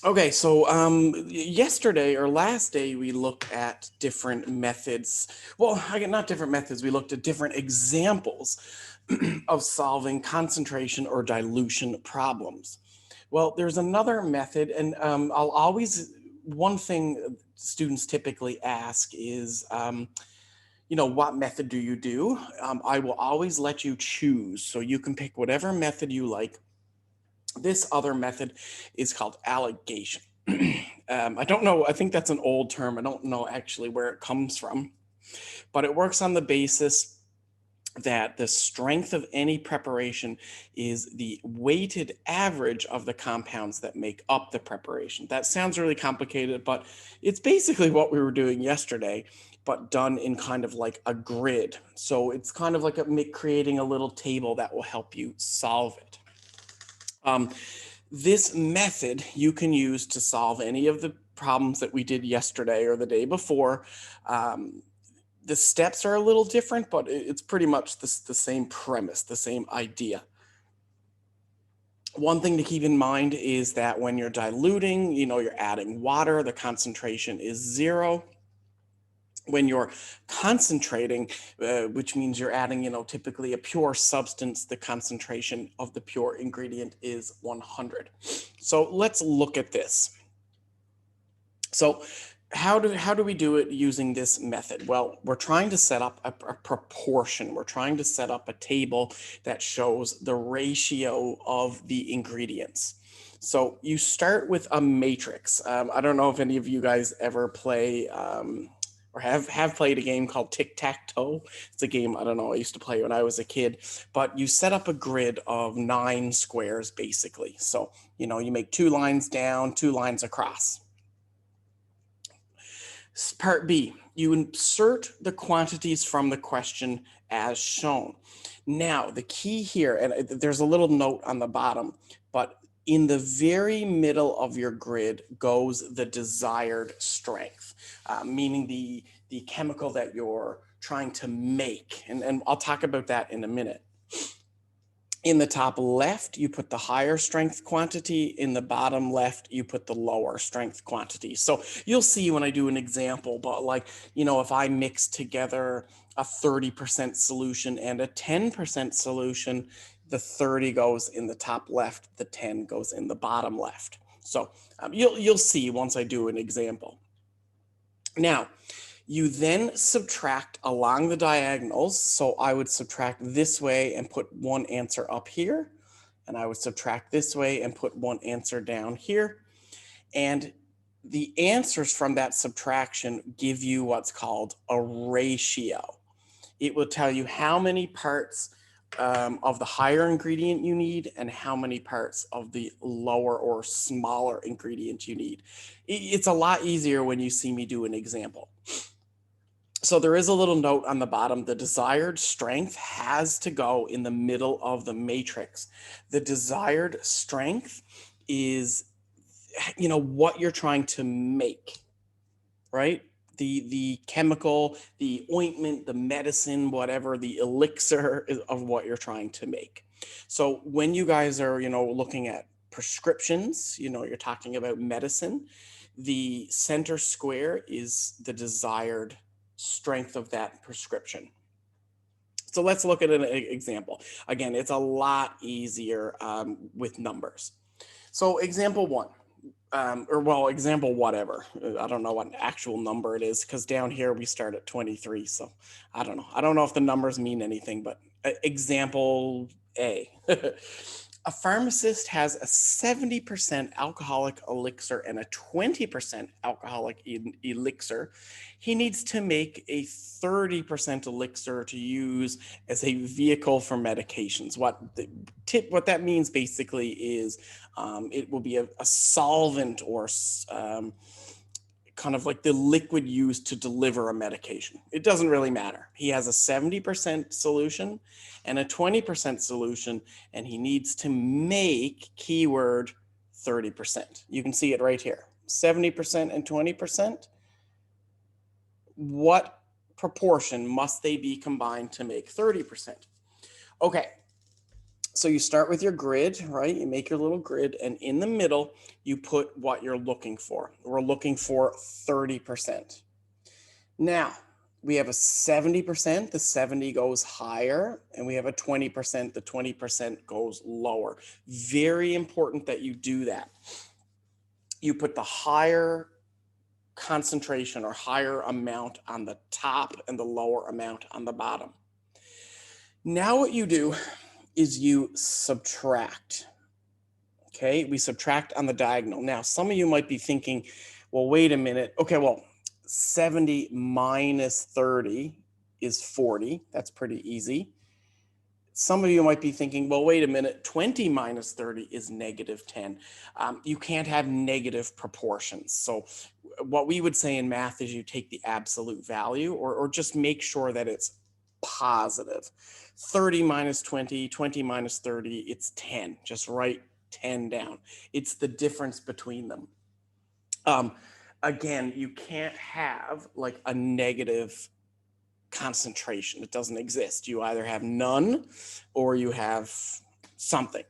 Okay, so yesterday or last day we looked at different methods. Well, again, not different methods. We looked at different examples of solving concentration or dilution problems. Well, there's another method, and I'll always one thing students typically ask is, what method do you do? I will always let you choose, so you can pick whatever method you like. This other method is called alligation. I don't know. I think that's an old term. I don't know actually where it comes from, but it works on the basis that the strength of any preparation is the weighted average of the compounds that make up the preparation. That sounds really complicated, but it's basically what we were doing yesterday, but done in kind of like a grid. So it's kind of like creating a little table that will help you solve it. This method you can use to solve any of the problems that we did yesterday or the day before. The steps are a little different, but it's pretty much the same premise, the same idea. One thing to keep in mind is that when you're diluting, you're adding water, the concentration is 0. When you're concentrating, which means you're adding, typically a pure substance, the concentration of the pure ingredient is 100. So let's look at this. So how do we do it using this method? Well, we're trying to set up a proportion. We're trying to set up a table that shows the ratio of the ingredients. So you start with a matrix. I don't know if any of you guys ever play or have played a game called tic-tac-toe. It's a game, I don't know, I used to play when I was a kid, but you set up a grid of 9 squares basically. So, you make 2 lines down, 2 lines across. Part B, you insert the quantities from the question as shown. Now, the key here, and there's a little note on the bottom, but in the very middle of your grid goes the desired strength, meaning the chemical that you're trying to make. And I'll talk about that in a minute. In the top left, you put the higher strength quantity. In the bottom left, you put the lower strength quantity. So you'll see when I do an example, but if I mix together a 30% solution and a 10% solution, the 30 goes in the top left, the 10 goes in the bottom left. So you'll see once I do an example. Now, you then subtract along the diagonals. So I would subtract this way and put one answer up here. And I would subtract this way and put one answer down here. And the answers from that subtraction give you what's called a ratio. It will tell you how many parts of the higher ingredient you need and how many parts of the lower or smaller ingredient you need. It's a lot easier when you see me do an example. So there is a little note on the bottom. The desired strength has to go in the middle of the matrix. The desired strength is, what you're trying to make, right? The chemical, the ointment, the medicine, whatever, the elixir of what you're trying to make. So when you guys are, looking at prescriptions, you're talking about medicine, the center square is the desired strength of that prescription. So let's look at an example. Again, it's a lot easier with numbers. So example 1. Example whatever. I don't know what actual number it is because down here we start at 23. So I don't know. I don't know if the numbers mean anything, but example A. A pharmacist has a 70% alcoholic elixir and a 20% alcoholic elixir. He needs to make a 30% elixir to use as a vehicle for medications. What that means basically is it will be a solvent or kind of like the liquid used to deliver a medication. It doesn't really matter. He has a 70% solution and a 20% solution, and he needs to make keyword 30%. You can see it right here. 70% and 20%. What proportion must they be combined to make 30%? Okay. So you start with your grid, right? You make your little grid, and in the middle, you put what you're looking for. We're looking for 30%. Now, we have a 70%, the 70 goes higher, and we have a 20%, the 20% goes lower. Very important that you do that. You put the higher concentration or higher amount on the top and the lower amount on the bottom. Now what you do is you subtract. Okay, we subtract on the diagonal. Now, some of you might be thinking, well, wait a minute. Okay, well, 70 minus 30 is 40. That's pretty easy. Some of you might be thinking, well, wait a minute, 20 minus 30 is negative 10. You can't have negative proportions. So what we would say in math is you take the absolute value or just make sure that it's positive. 30 minus 20, 20 minus 30, it's 10. Just write 10 down. It's the difference between them. Again, you can't have like a negative concentration. It doesn't exist. You either have none or you have something.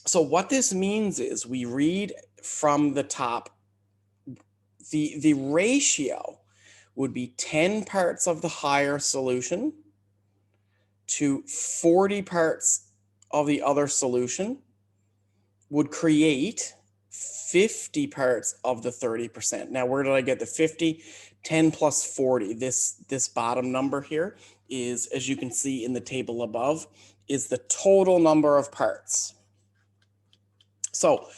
So what this means is we read from the top, the ratio would be 10 parts of the higher solution to 40 parts of the other solution would create 50 parts of the 30%. Now, where did I get the 50? 10 plus 40. This bottom number here is, as you can see in the table above, is the total number of parts. So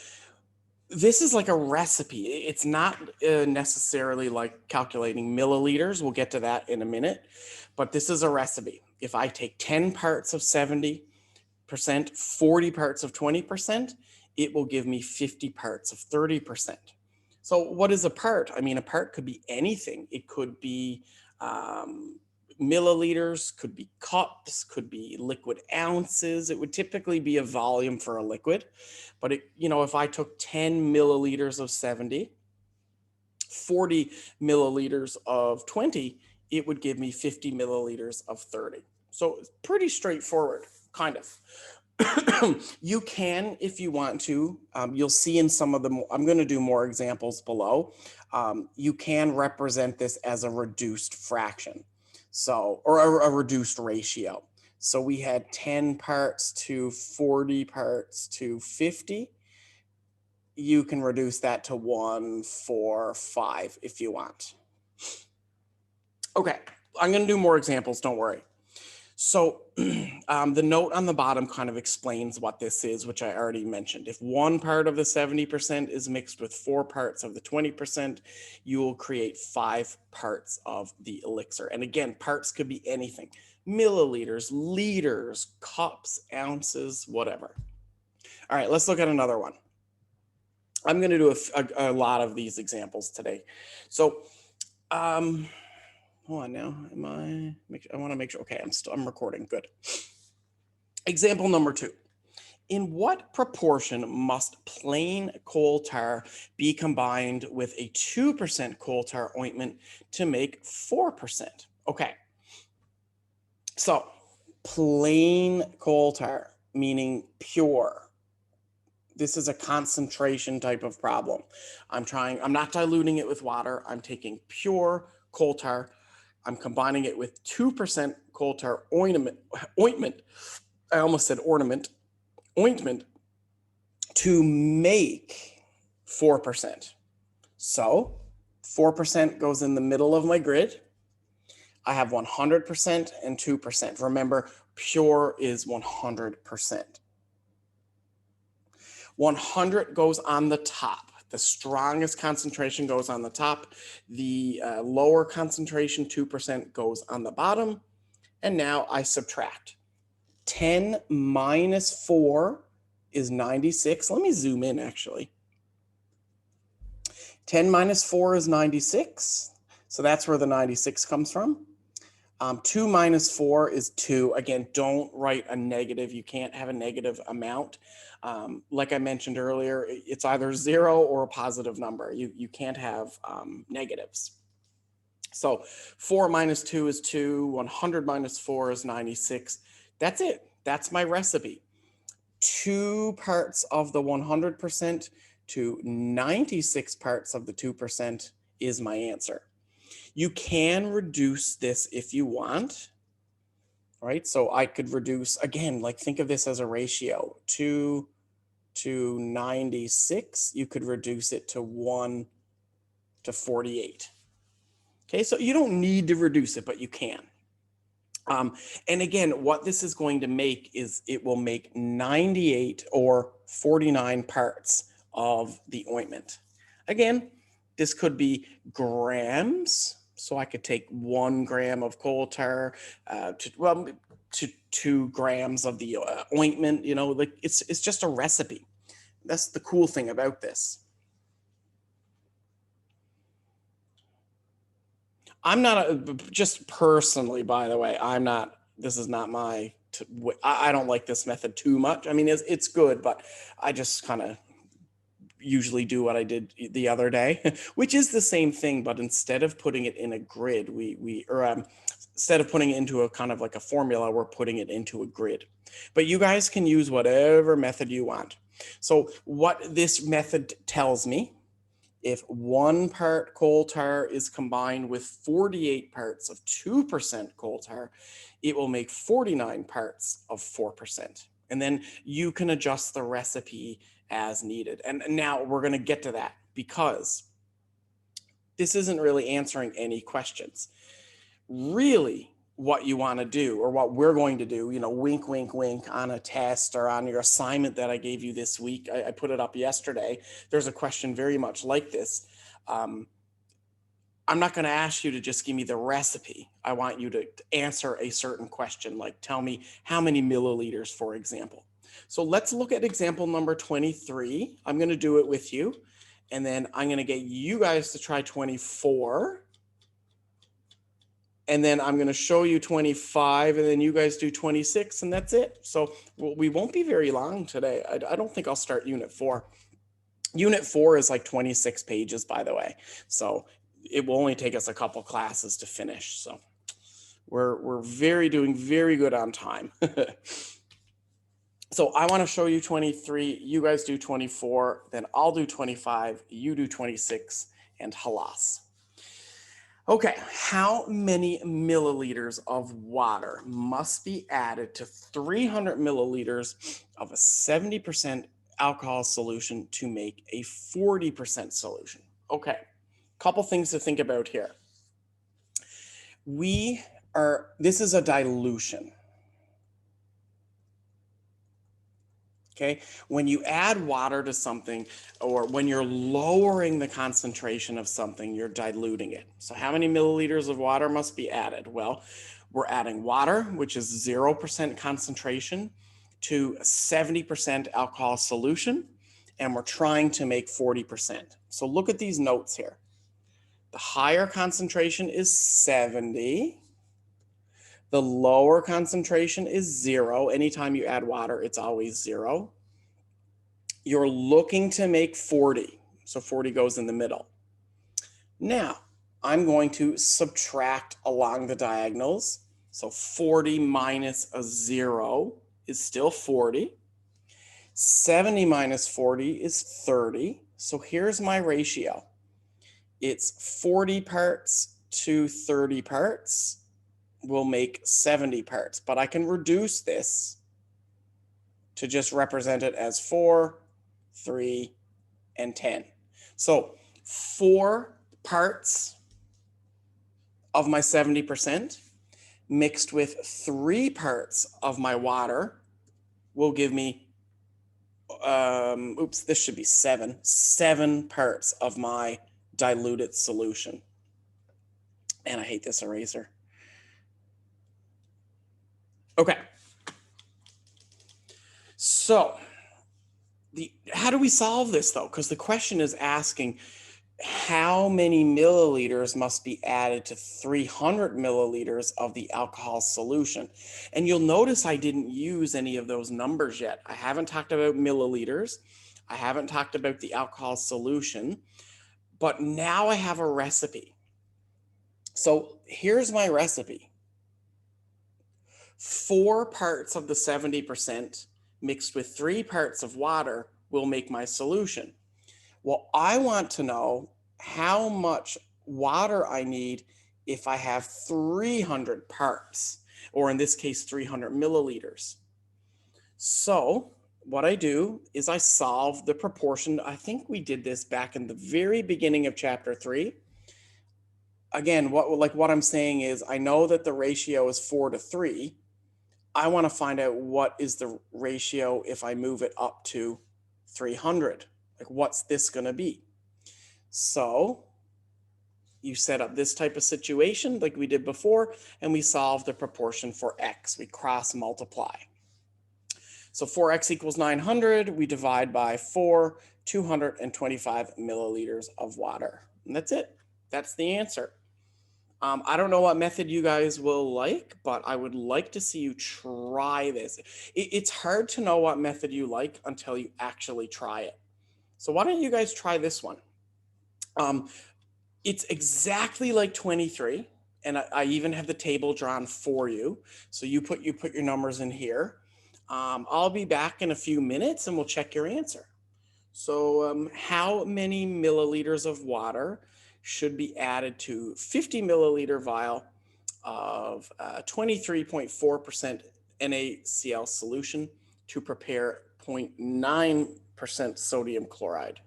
this is like a recipe. It's not necessarily like calculating milliliters. We'll get to that in a minute, but this is a recipe. If I take 10 parts of 70%, 40 parts of 20%, it will give me 50 parts of 30%. So what is a part? I mean, a part could be anything. It could be milliliters, could be cups, could be liquid ounces. It would typically be a volume for a liquid. But if I took 10 milliliters of 70, 40 milliliters of 20, it would give me 50 milliliters of 30. So it's pretty straightforward, kind of. You can, if you want to, you'll see in some of them, I'm going to do more examples below. You can represent this as a reduced fraction. So, or a reduced ratio. So we had 10 parts to 40 parts to 50. You can reduce that to 1, 4, 5 if you want. Okay, I'm going to do more examples, don't worry. So the note on the bottom kind of explains what this is, which I already mentioned. If 1 part of the 70% is mixed with 4 parts of the 20%, you will create 5 parts of the elixir. And again, parts could be anything: milliliters, liters, cups, ounces, whatever. All right, let's look at another one. I'm going to do a lot of these examples today. So hold on now. I want to make sure. Okay, I'm recording. Good. Example number 2. In what proportion must plain coal tar be combined with a 2% coal tar ointment to make 4%? Okay. So plain coal tar, meaning pure. This is a concentration type of problem. I'm not diluting it with water. I'm taking pure coal tar. I'm combining it with 2% coal tar ointment. I almost said ornament. Ointment to make 4%. So 4% goes in the middle of my grid. I have 100% and 2%. Remember, pure is 100%. 100 goes on the top. The strongest concentration goes on the top. The lower concentration, 2%, goes on the bottom. And now I subtract. 10 minus 4 is 96. Let me zoom in, actually. 10 minus 4 is 96. So that's where the 96 comes from. 2 minus 4 is 2. Again, don't write a negative. You can't have a negative amount. Like I mentioned earlier, it's either 0 or a positive number. You can't have negatives. So 4 minus 2 is 2. 100 minus 4 is 96. That's it. That's my recipe. 2 parts of the 100% to 96 parts of the 2% is my answer. You can reduce this if you want, right? So I could reduce, again, like think of this as a ratio, 2 to 96. You could reduce it to 1 to 48. Okay, so you don't need to reduce it, but you can. And again, what this is going to make is it will make 98 or 49 parts of the ointment. Again, this could be grams. So I could take 1 gram of coal tar to 2 grams of the ointment. You know, like it's just a recipe. That's the cool thing about this. I'm not just personally, by the way, I'm not, this is not my, I don't like this method too much. I mean, it's good, but I just kind of usually do what I did the other day, which is the same thing, but instead of putting it in a grid, instead of putting it into a kind of like a formula, we're putting it into a grid. But you guys can use whatever method you want. So what this method tells me, if 1 part coal tar is combined with 48 parts of 2% coal tar, it will make 49 parts of 4%. And then you can adjust the recipe as needed. And now we're going to get to that because this isn't really answering any questions. Really, what you want to do, or what we're going to do, you know, wink, wink, wink, on a test or on your assignment that I gave you this week. I put it up yesterday. There's a question very much like this. I'm not going to ask you to just give me the recipe. I want you to answer a certain question, like tell me how many milliliters, for example. So let's look at example number 23. I'm going to do it with you, and then I'm going to get you guys to try 24. And then I'm going to show you 25, and then you guys do 26, and that's it. So we won't be very long today. I don't think I'll start unit 4. Unit 4 is like 26 pages, by the way. So it will only take us a couple classes to finish. So we're doing very good on time. So I want to show you 23. You guys do 24. Then I'll do 25. You do 26, and halas. Okay, how many milliliters of water must be added to 300 milliliters of a 70% alcohol solution to make a 40% solution? Okay, couple things to think about here. This is a dilution. Okay, when you add water to something, or when you're lowering the concentration of something, you're diluting it. So how many milliliters of water must be added? Well, we're adding water, which is 0% concentration, to a 70% alcohol solution, and we're trying to make 40%. So look at these notes here. The higher concentration is 70. The lower concentration is 0. Anytime you add water, it's always 0. You're looking to make 40. So 40 goes in the middle. Now, I'm going to subtract along the diagonals. So 40 minus a 0 is still 40. 70 minus 40 is 30. So here's my ratio. It's 40 parts to 30 parts. Will make 70 parts, but I can reduce this to just represent it as 4, 3, and 10. So 4 parts of my 70% mixed with 3 parts of my water will give me, this should be 7 parts of my diluted solution. And I hate this eraser. Okay. So how do we solve this though? Because the question is asking how many milliliters must be added to 300 milliliters of the alcohol solution. And you'll notice I didn't use any of those numbers yet. I haven't talked about milliliters. I haven't talked about the alcohol solution, but now I have a recipe. So here's my recipe. 4 parts of the 70% mixed with 3 parts of water will make my solution. Well, I want to know how much water I need if I have 300 parts, or in this case, 300 milliliters. So what I do is I solve the proportion. I think we did this back in the very beginning of chapter 3. Again, what I'm saying is I know that the ratio is 4 to 3. I want to find out what is the ratio if I move it up to 300. Like, what's this going to be? So you set up this type of situation like we did before, and we solve the proportion for x. We cross multiply. So 4x equals 900. We divide by 4, 225 milliliters of water. And that's it. That's the answer. I don't know what method you guys will like, but I would like to see you try this. It's hard to know what method you like until you actually try it. So why don't you guys try this one? It's exactly like 23, and I even have the table drawn for you. So you put your numbers in here. I'll be back in a few minutes, and we'll check your answer. So how many milliliters of water should be added to 50 milliliter vial of 23.4% NaCl solution to prepare 0.9% sodium chloride?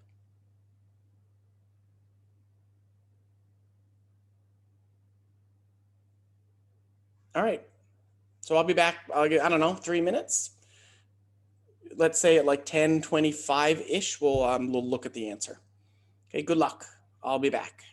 All right, so I'll be back, I don't know, 3 minutes. Let's say at like 10:25-ish, we'll look at the answer. Okay, good luck. I'll be back.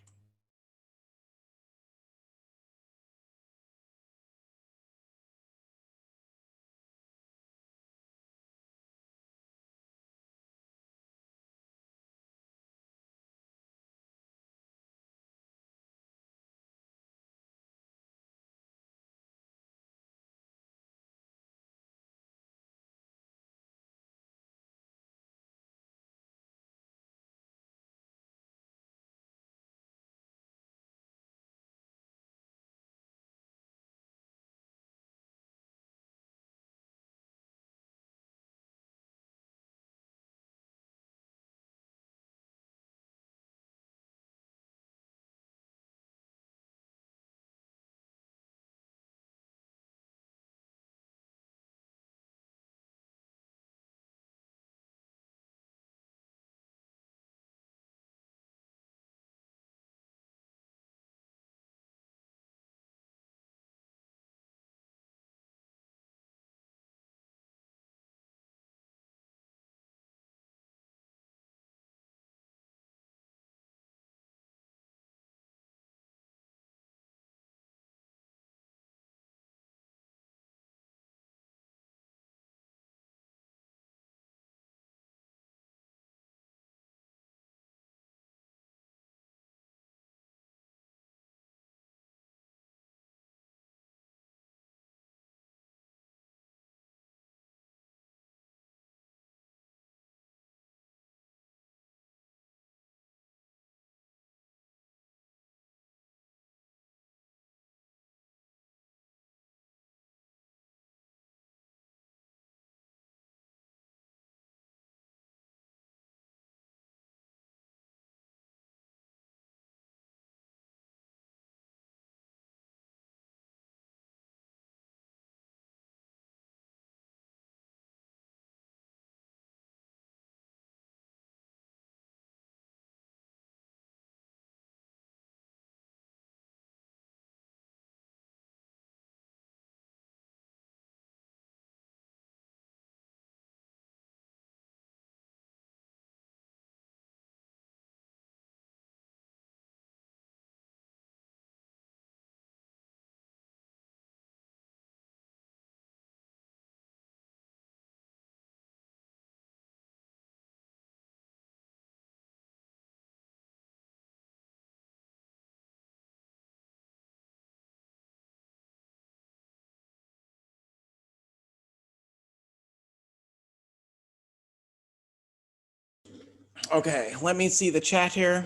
Okay, let me see the chat here.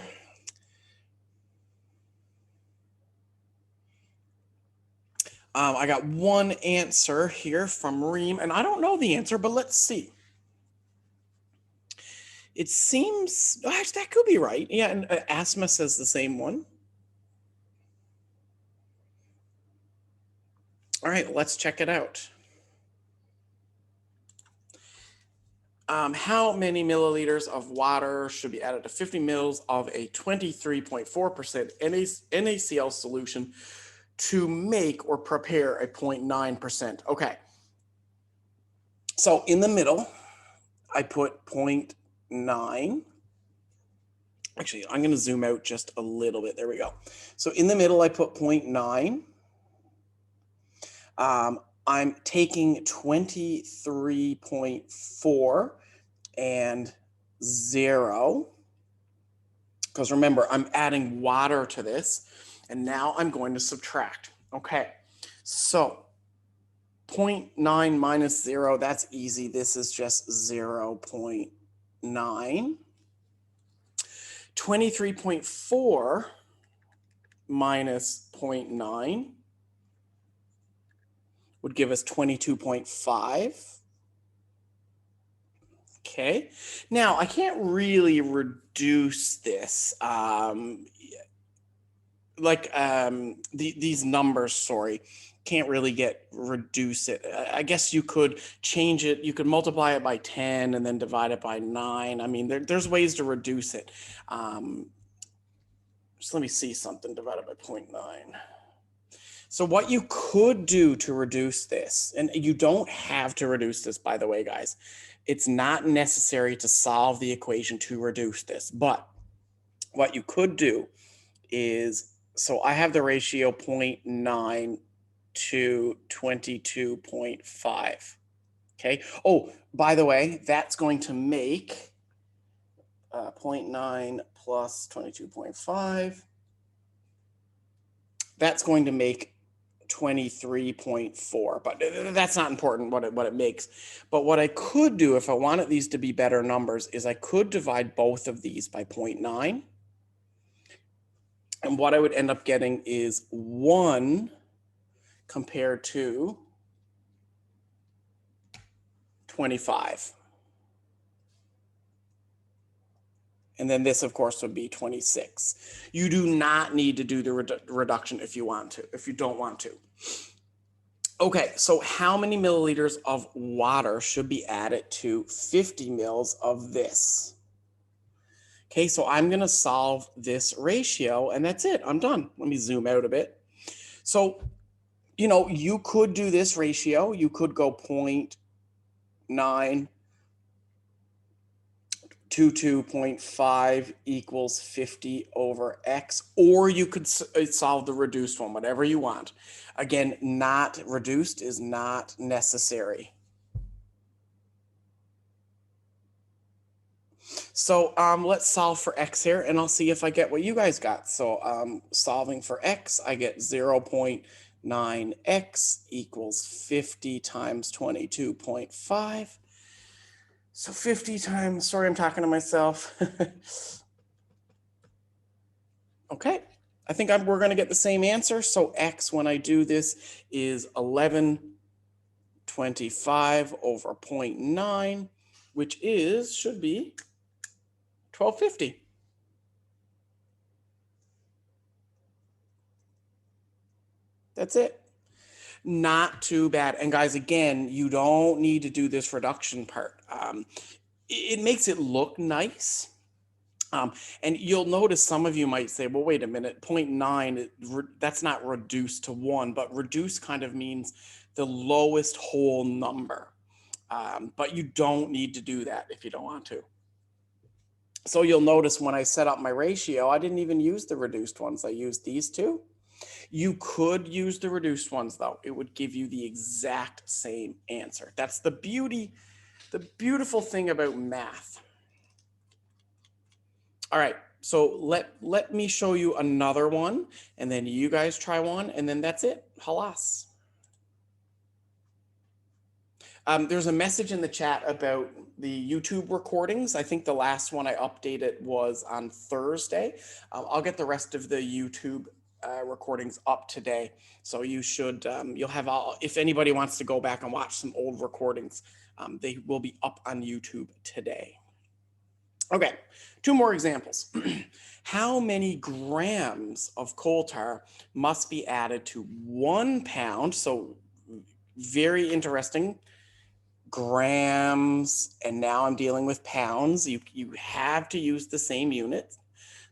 I got one answer here from Reem, and I don't know the answer, but let's see. It seems, actually, that could be right. Yeah, and Asma says the same one. All right, let's check it out. How many milliliters of water should be added to 50 mils of a 23.4% NaCl solution to make or prepare a 0.9%? Okay. So in the middle, I put 0.9. Actually, I'm going to zoom out just a little bit. There we go. So in the middle, I put 0.9. I'm taking 23.4 and 0. Because remember, I'm adding water to this. And now I'm going to subtract. Okay. So 0.9 minus 0, that's easy. This is just 0.9. 23.4 minus 0.9 would give us 22.5. Okay, now I can't really reduce this. These numbers, sorry, can't really reduce it. I guess you could change it. You could multiply it by 10 and then divide it by 9. I mean, there's ways to reduce it. Just let me see something divided by 0.9. So what you could do to reduce this, and you don't have to reduce this, by the way, guys. It's not necessary to solve the equation to reduce this, but what you could do is, so I have the ratio 0.9 to 22.5. Okay. Oh, by the way, that's going to make 0.9 plus 22.5. That's going to make 23.4, but that's not important what it makes. But what I could do if I wanted these to be better numbers is I could divide both of these by 0.9. And what I would end up getting is 1 compared to 25. And then this, of course, would be 26. You do not need to do the reduction if you want to, if you don't want to. Okay, so how many milliliters of water should be added to 50 mils of this? Okay, so I'm going to solve this ratio, and that's it. I'm done. Let me zoom out a bit. So, you could do this ratio. You could go 0.9 to 2.5 equals 50 over x, or you could solve the reduced one, whatever you want. Again, not reduced is not necessary. So let's solve for x here, and I'll see if I get what you guys got. So solving for x, I get 0.9x equals 50 times 22.5. So 50 times, sorry, I'm talking to myself. Okay, I think we're going to get the same answer. So x, when I do this, is 1125 over 0.9, which should be 1250. That's it. Not too bad. And guys, again, you don't need to do this reduction part. It makes it look nice. And you'll notice some of you might say, well, wait a minute, 0.9, that's not reduced to 1, but reduced kind of means the lowest whole number. But you don't need to do that if you don't want to. So you'll notice when I set up my ratio, I didn't even use the reduced ones. I used these two. You could use the reduced ones, though. It would give you the exact same answer. That's the beautiful thing about math. All right, so let me show you another one, and then you guys try one, and then that's it. Halas. There's a message in the chat about the YouTube recordings. I think the last one I updated was on Thursday. I'll get the rest of the YouTube recordings up today. So you should, you'll have all, if anybody wants to go back and watch some old recordings, they will be up on YouTube today. Okay, two more examples. How many grams of coal tar must be added to 1 pound? So very interesting. Grams, and now I'm dealing with pounds. You have to use the same unit.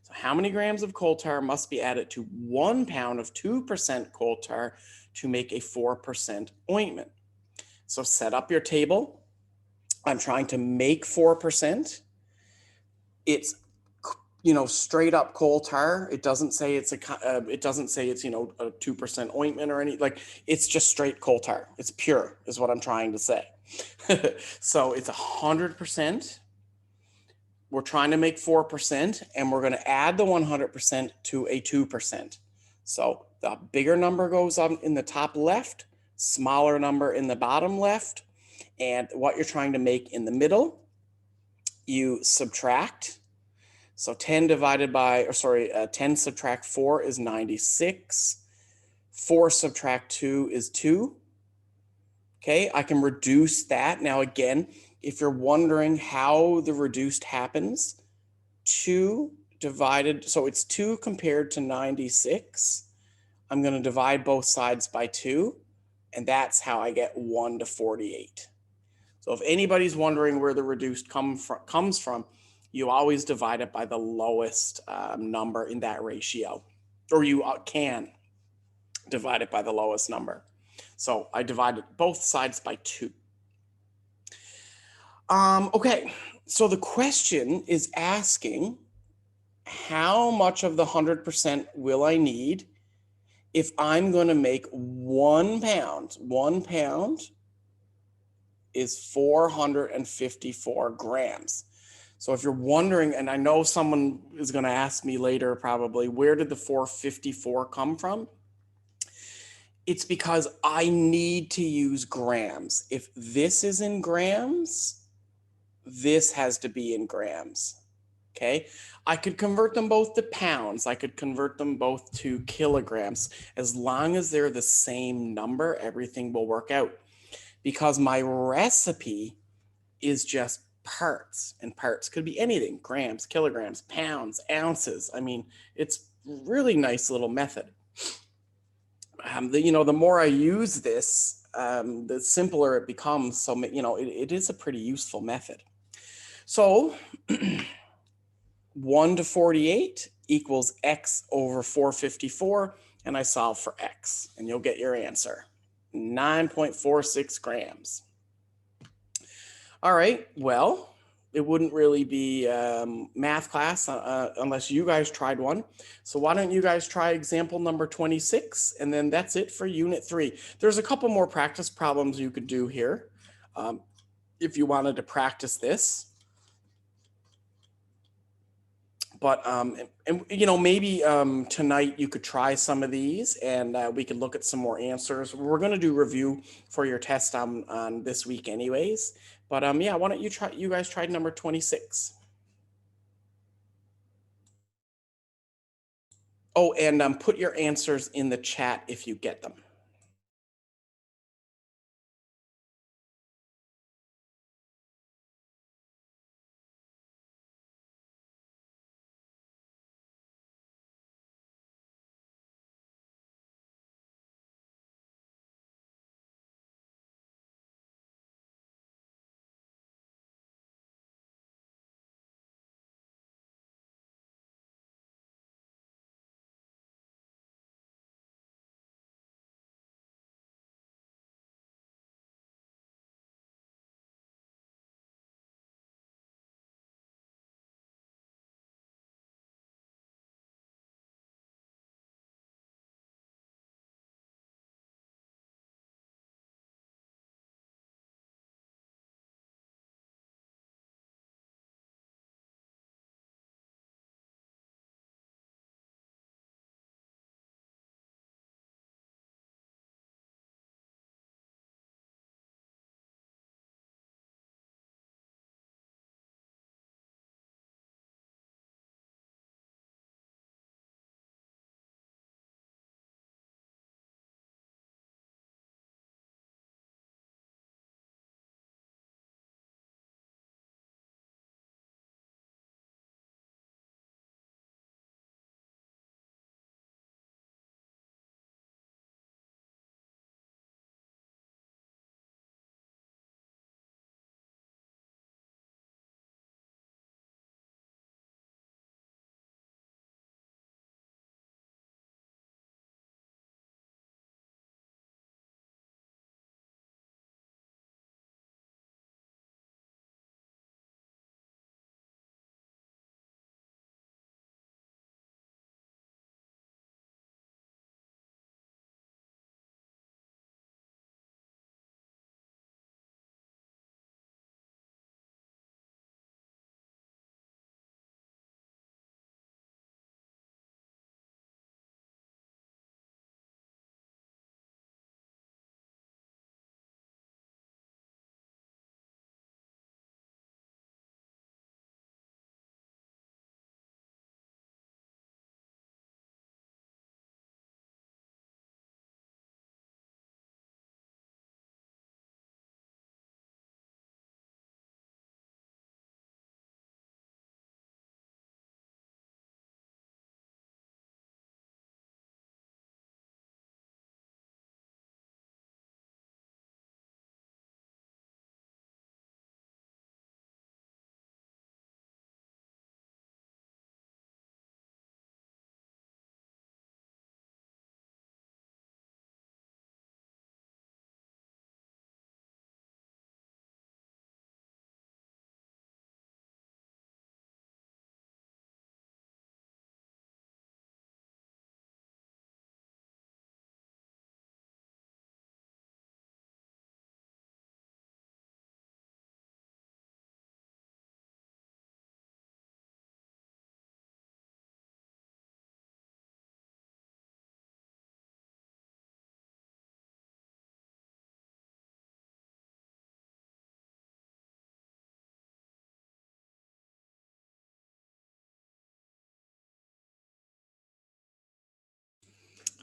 So how many grams of coal tar must be added to 1 pound of 2% coal tar to make a 4% ointment? So set up your table. I'm trying to make 4%. It's straight up coal tar. It doesn't say it's a 2% ointment or any, like, it's just straight coal tar. It's pure is what I'm trying to say. So it's 100%. We're trying to make 4%, and we're going to add the 100% to a 2%. So the bigger number goes on in the top left, smaller number in the bottom left, and what you're trying to make in the middle, you subtract. So 10 subtract 4 is 96. 4 subtract 2 is 2. Okay, I can reduce that. Now again, if you're wondering how the reduced happens, 2 divided, so it's 2 compared to 96. I'm going to divide both sides by 2, and that's how I get 1 to 48. So if anybody's wondering where the reduced comes from, you always divide it by the lowest number in that ratio, or you can divide it by the lowest number. So I divided both sides by 2. Okay, so the question is asking, how much of the 100% will I need if I'm going to make 1 pound? 1 pound is 454 grams. So if you're wondering, and I know someone is going to ask me later probably, where did the 454 come from? It's because I need to use grams. If this is in grams, this has to be in grams. Okay, I could convert them both to pounds. I could convert them both to kilograms. As long as they're the same number, everything will work out. Because my recipe is just parts, and parts could be anything: grams, kilograms, pounds, ounces. I mean, it's really nice little method. The more I use this, the simpler it becomes. So, it is a pretty useful method. So 1 to 48 equals x over 454, and I solve for x, and you'll get your answer, 9.46 grams. All right, well, it wouldn't really be math class unless you guys tried one. So why don't you guys try example number 26, and then that's it for unit 3. There's a couple more practice problems you could do here if you wanted to practice this. But maybe tonight you could try some of these, and we could look at some more answers. We're going to do review for your test on this week anyways. But yeah, why don't you guys try number 26. Oh, and put your answers in the chat if you get them.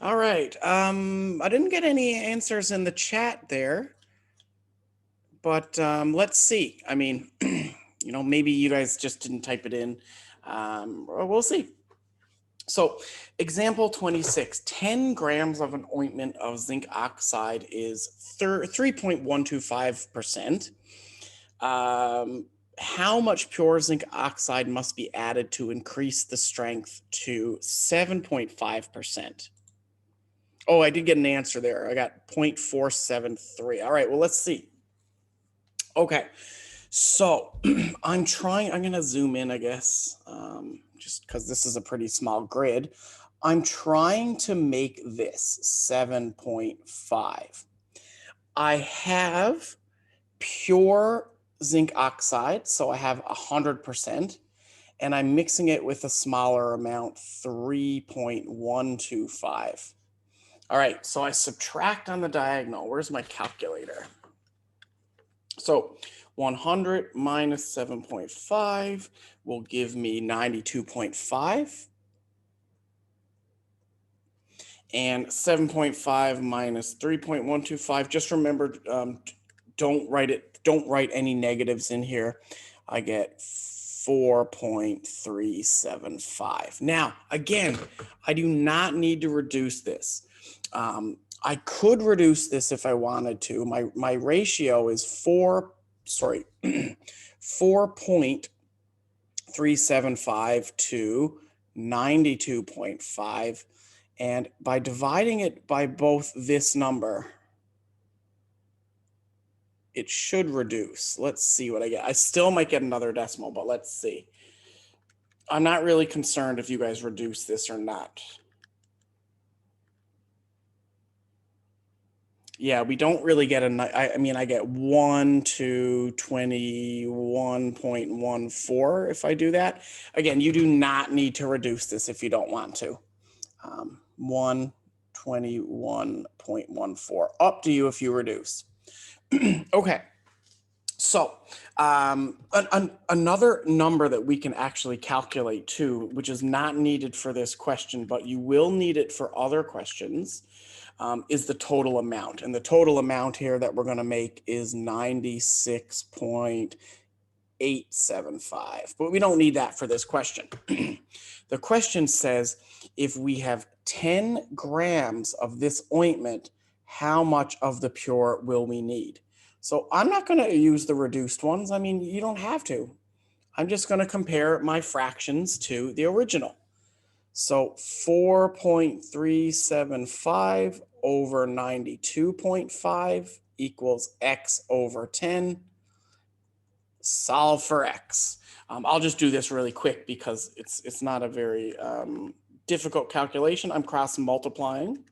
All right. I didn't get any answers in the chat there, but let's see. I mean, maybe you guys just didn't type it in. Or we'll see. So example 26, 10 grams of an ointment of zinc oxide is 3.125%. How much pure zinc oxide must be added to increase the strength to 7.5%? Oh, I did get an answer there. I got 0.473. All right, well, let's see. Okay, so I'm going to zoom in, I guess, just because this is a pretty small grid. I'm trying to make this 7.5. I have pure zinc oxide, so I have 100%, and I'm mixing it with a smaller amount, 3.125. All right, so I subtract on the diagonal. Where's my calculator? So 100 minus 7.5 will give me 92.5. And 7.5 minus 3.125, just remember, don't write any negatives in here. I get 4.375. Now, again, I do not need to reduce this. I could reduce this if I wanted to. My ratio is 4.375 to 92.5. And by dividing it by both this number, it should reduce. Let's see what I get. I still might get another decimal, but let's see. I'm not really concerned if you guys reduce this or not. Yeah, we don't really get I mean, I get 1 to 21.14 if I do that. Again, you do not need to reduce this if you don't want to. 121.14. Up to you if you reduce. Okay. So another number that we can actually calculate too, which is not needed for this question, but you will need it for other questions, is the total amount. And the total amount here that we're going to make is 96.875. But we don't need that for this question. The question says, if we have 10 grams of this ointment, how much of the pure will we need? So I'm not going to use the reduced ones. I mean, you don't have to. I'm just going to compare my fractions to the original. So 4.375 over 92.5 equals x over 10. Solve for x. I'll just do this really quick because it's not a very difficult calculation. I'm cross multiplying.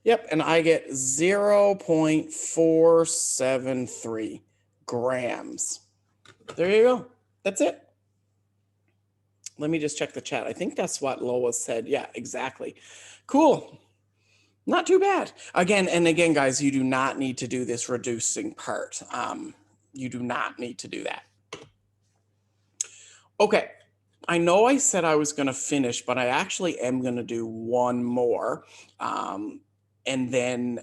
Yep, and I get 0.473 grams. There you go. That's it. Let me just check the chat. I think that's what Lois said. Yeah, exactly. Cool. Not too bad. Again, guys, you do not need to do this reducing part. You do not need to do that. Okay. I know I said I was going to finish, but I actually am going to do one more. And then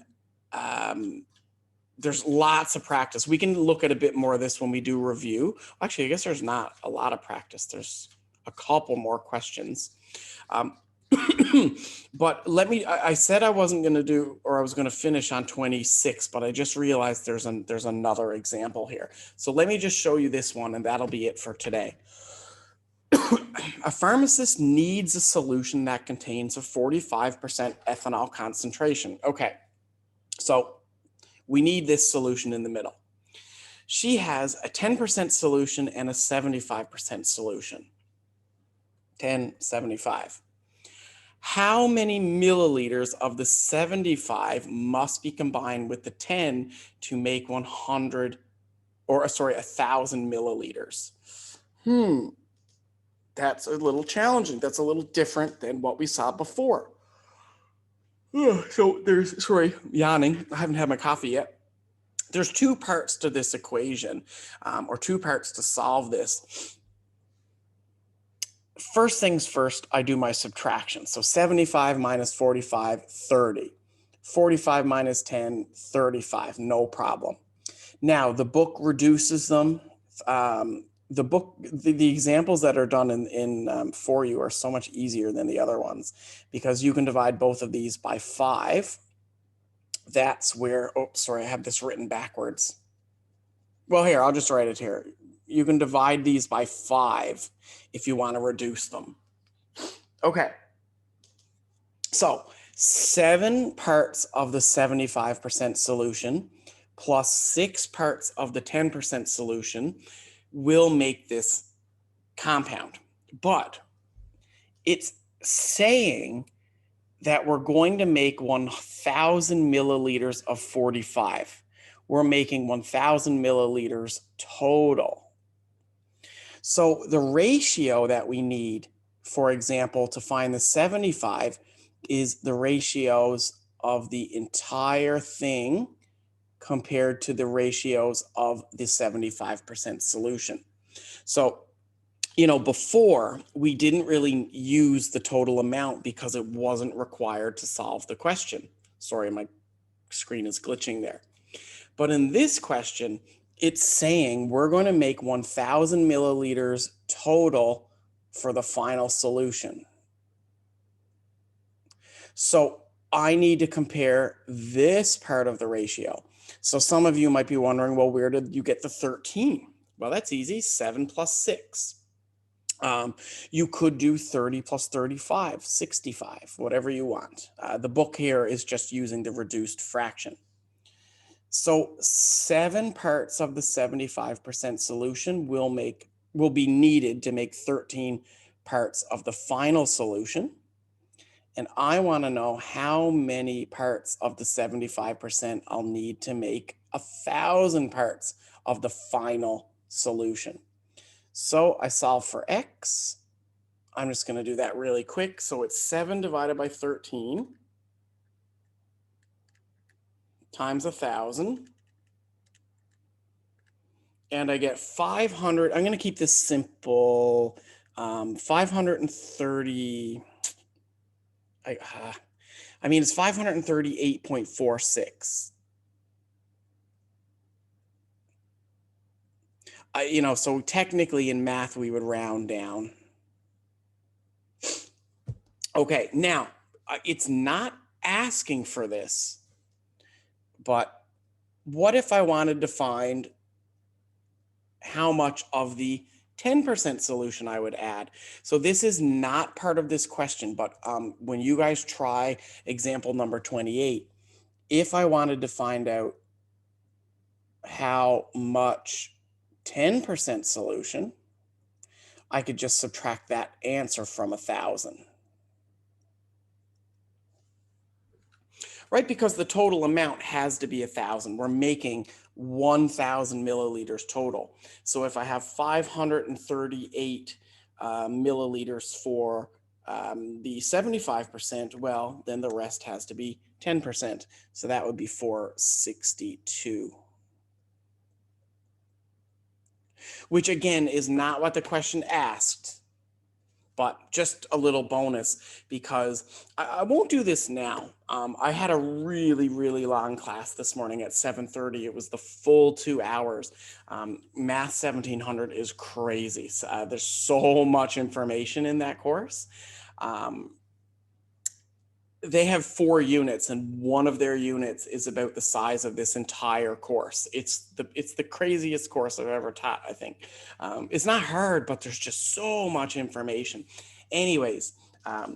there's lots of practice. We can look at a bit more of this when we do review. Actually, I guess there's not a lot of practice. There's a couple more questions. But I said I wasn't going to do, or I was going to finish on 26, but I just realized there's another example here. So let me just show you this one, and that'll be it for today. A pharmacist needs a solution that contains a 45% ethanol concentration. Okay, so we need this solution in the middle. She has a 10% solution and a 75% solution. 10, 75. How many milliliters of the 75 must be combined with the 10 to make 1,000 milliliters? That's a little challenging. That's a little different than what we saw before. So yawning. I haven't had my coffee yet. There's two parts to this equation, or two parts to solve this. first things first, I do my subtraction. So 75 minus 45, 30. 45 minus 10, 35, no problem. Now, the book reduces them. The examples that are done for you are so much easier than the other ones because you can divide both of these by 5. That's where, oh, sorry, I have this written backwards. Well, here, I'll just write it here. You can divide these by 5 if you want to reduce them. Okay. So 7 parts of the 75% solution plus 6 parts of the 10% solution will make this compound. But it's saying that we're going to make 1,000 milliliters of 45. We're making 1,000 milliliters total. So the ratio that we need, for example, to find the 75 is the ratios of the entire thing compared to the ratios of the 75% solution. So, before we didn't really use the total amount because it wasn't required to solve the question. Sorry, my screen is glitching there. But in this question, it's saying we're going to make 1,000 milliliters total for the final solution. So I need to compare this part of the ratio. So some of you might be wondering, well, where did you get the 13? Well, that's easy, 7 plus 6. You could do 30 plus 35, 65, whatever you want. The book here is just using the reduced fraction. So 7 parts of the 75% solution will be needed to make 13 parts of the final solution. And I want to know how many parts of the 75% I'll need to make 1,000 parts of the final solution. So I solve for x. I'm just going to do that really quick. So it's 7 divided by 13 times 1,000. And I get 500. I'm going to keep this simple. 530. It's 538.46. So technically in math, we would round down. Okay, now it's not asking for this, but what if I wanted to find how much of the 10% solution I would add? So this is not part of this question, but when you guys try example number 28, if I wanted to find out how much 10% solution, I could just subtract that answer from 1,000. Right, because the total amount has to be 1,000. We're making 1,000 milliliters total. So if I have 538 milliliters for the 75%, well, then the rest has to be 10%. So that would be 462. Which again is not what the question asked, but just a little bonus because I won't do this now. I had a really, really long class this morning at 7:30. It was the full 2 hours. Math 1700 is crazy. There's so much information in that course. They have 4 units, and one of their units is about the size of this entire course. It's the craziest course I've ever taught, I think. It's not hard, but there's just so much information. Anyways,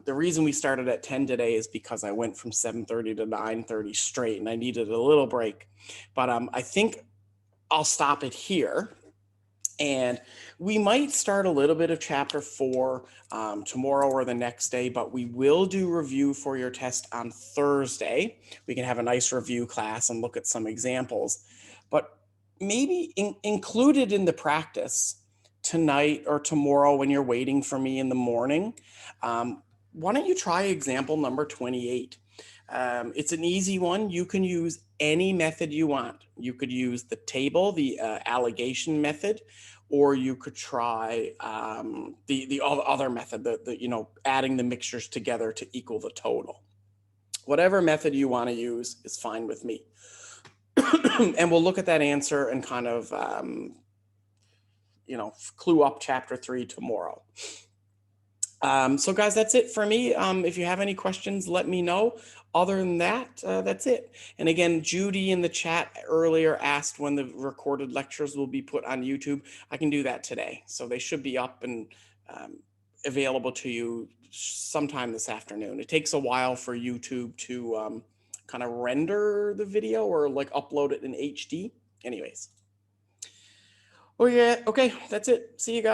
the reason we started at 10 today is because I went from 7:30 to 9:30 straight, and I needed a little break. But I think I'll stop it here. And we might start a little bit of chapter 4 tomorrow or the next day, but we will do review for your test on Thursday. We can have a nice review class and look at some examples. But maybe included in the practice tonight or tomorrow when you're waiting for me in the morning, why don't you try example number 28? It's an easy one. You can use any method you want. You could use the table, the allegation method, or you could try the other method, you know, adding the mixtures together to equal the total. Whatever method you want to use is fine with me. And we'll look at that answer and kind of, you know, clue up chapter 3 tomorrow. So guys, that's it for me. If you have any questions, let me know. Other than that, that's it. And again, Judy in the chat earlier asked when the recorded lectures will be put on YouTube. I can do that today. So they should be up and available to you sometime this afternoon. It takes a while for YouTube to kind of render the video or like upload it in HD. Anyways. Oh yeah, okay, that's it. See you guys.